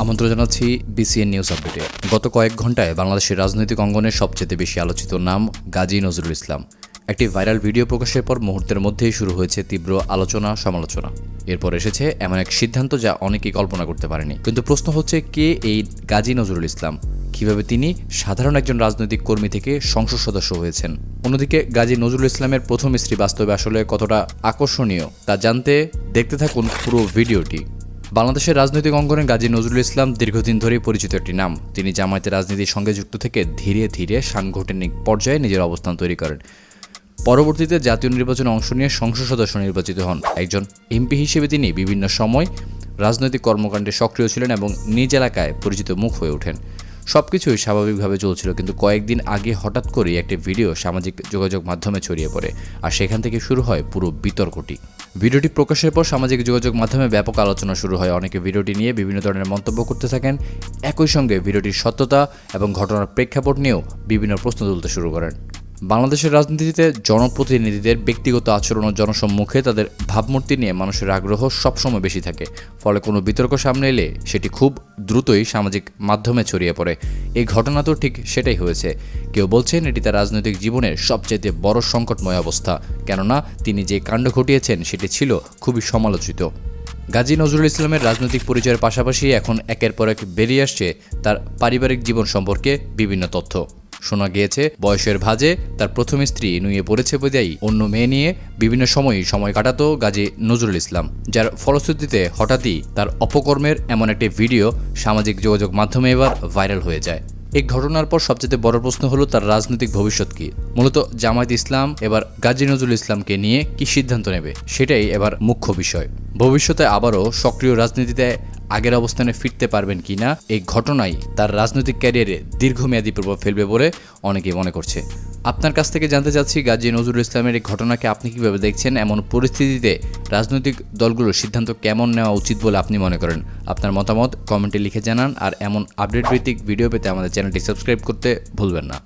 আমন্ত্রণ জানাচ্ছি BCN news আপডেটে। গত কয়েক ঘন্টায় বাংলাদেশের রাজনৈতিক অঙ্গনের সবচেয়ে বেশি আলোচিত নাম গাজী নজরুল ইসলাম। একটি ভাইরাল ভিডিও প্রকাশের পর মুহূর্তের মধ্যেই শুরু হয়েছে তীব্র আলোচনা সমালোচনা। এরপর এসেছে এমন এক সিদ্ধান্ত যা অনেকেই কল্পনা করতে পারেনি। কিন্তু প্রশ্ন হচ্ছে, কে এই গাজী নজরুল ইসলাম? কিভাবে তিনি সাধারণ একজন রাজনৈতিক কর্মী থেকে সংসদ সদস্য হয়েছেন? অন্যদিকে গাজী নজরুল ইসলামের প্রথম স্ত্রী বাস্তবে আসলে কতটা আকর্ষণীয় তা জানতে দেখতে থাকুন পুরো ভিডিওটি। বাংলাদেশের রাজনৈতিক অঙ্গনে গাজী নজরুল ইসলাম দীর্ঘদিন ধরেই পরিচিত একটি নাম। তিনি জামায়াতের রাজনীতির সঙ্গে যুক্ত থেকে ধীরে ধীরে সাংগঠনিক পর্যায়ে নিজের অবস্থান তৈরি করেন। পরবর্তীতে জাতীয় নির্বাচনে অংশ নিয়ে সংসদ সদস্য নির্বাচিত হন। একজন এমপি হিসেবে তিনি বিভিন্ন সময় রাজনৈতিক কর্মকাণ্ডে সক্রিয় ছিলেন এবং নিজ এলাকায় পরিচিত মুখ হয়ে ওঠেন। সবকিছুই স্বাভাবিকভাবে চলছিল, কিন্তু কয়েকদিন আগে হঠাৎ করেই একটি ভিডিও সামাজিক যোগাযোগ মাধ্যমে ছড়িয়ে পড়ে, আর সেখান থেকে শুরু হয় পুরো বিতর্কটি। ভিডিওটি প্রকাশের পর সামাজিক যোগাযোগ মাধ্যমে ব্যাপক আলোচনা শুরু হয়। অনেকে ভিডিওটি নিয়ে বিভিন্ন ধরনের মন্তব্য করতে থাকেন। একই সঙ্গে ভিডিওটির সত্যতা এবং ঘটনার প্রেক্ষাপট নিয়েও বিভিন্ন প্রশ্ন তুলতে শুরু করেন। বাংলাদেশের রাজনীতিতে জনপ্রতিনিধিদের ব্যক্তিগত আচরণ ও জনসম্মুখে তাদের ভাবমূর্তি নিয়ে মানুষের আগ্রহ সবসময় বেশি থাকে। ফলে কোনো বিতর্ক সামনে এলে সেটি খুব দ্রুতই সামাজিক মাধ্যমে ছড়িয়ে পড়ে। এই ঘটনা তো ঠিক সেটাই হয়েছে। কেউ বলছেন এটি তার রাজনৈতিক জীবনের সবচেয়ে বড় সংকটময় অবস্থা, কেননা তিনি যে কাণ্ড ঘটিয়েছেন সেটি ছিল খুবই সমালোচিত। গাজী নজরুল ইসলামের রাজনৈতিক পরিচয়ের পাশাপাশি এখন একের পর এক বেরিয়ে আসছে তার পারিবারিক জীবন সম্পর্কে বিভিন্ন তথ্য। শোনা গিয়েছে বয়সের ভাঁজে তার প্রথম স্ত্রী নুয়ে পড়েছে বলেই অন্য মেয়ে নিয়ে বিভিন্ন সময় কাটাতো গাজী নজরুল ইসলাম, যার ফলশ্রুতিতে হঠাৎই তার অপকর্মের এমন একটি ভিডিও সামাজিক যোগাযোগ মাধ্যমে এবার ভাইরাল হয়ে যায়। এই ঘটনার পর সবচেয়ে বড় প্রশ্ন হলো তার রাজনৈতিক ভবিষ্যৎ কি। মূলত জামায়াত ইসলাম এবার গাজী নজরুল ইসলামকে নিয়ে কি সিদ্ধান্ত নেবে, সেটাই এবার মুখ্য বিষয়। ভবিষ্যতে আবারও সক্রিয় রাজনীতিতে আগের অবস্থানে ফিরতে পারবেন কিনা, এই ঘটনাই তার রাজনৈতিক ক্যারিয়ারে দীর্ঘমেয়াদী প্রভাব ফেলবে বলে অনেকেই মনে করছে। আপনার কাছ থেকে জানতে চাচ্ছি, গাজী নজরুল ইসলামের এই ঘটনাকে আপনি কিভাবে দেখছেন? এমন পরিস্থিতিতে রাজনৈতিক দলগুলোর সিদ্ধান্ত কেমন নেওয়া উচিত বলে আপনি মনে করেন? আপনার মতামত কমেন্টে লিখে জানান, আর এমন আপডেট ভিত্তিক ভিডিও পেতে আমাদের চ্যানেলটি সাবস্ক্রাইব করতে ভুলবেন না।